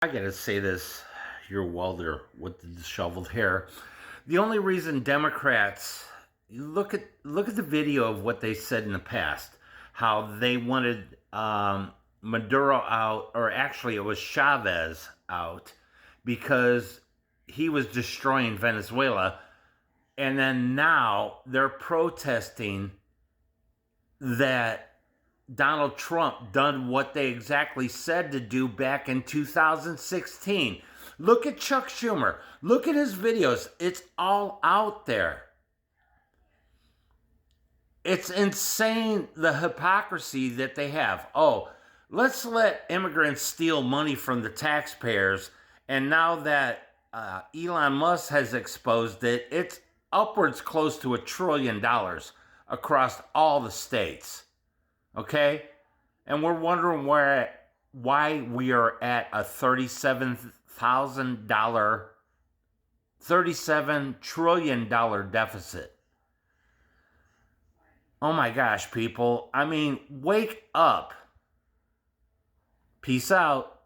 I gotta say this, you're welder with the disheveled hair. The only reason Democrats look at the video of what they said in the past, how they wanted Maduro out, or actually it was Chavez out, because he was destroying Venezuela, and then now they're protesting that Donald Trump done what they exactly said to do back in 2016. Look at Chuck Schumer. Look at his videos. It's all out there. It's insane the hypocrisy that they have. Oh, let's let immigrants steal money from the taxpayers. And now that Elon Musk has exposed it, it's upwards close to $1 trillion across all the states. Okay? And we're wondering why we are at a $37 trillion deficit. Oh my gosh, people. I mean, wake up. Peace out.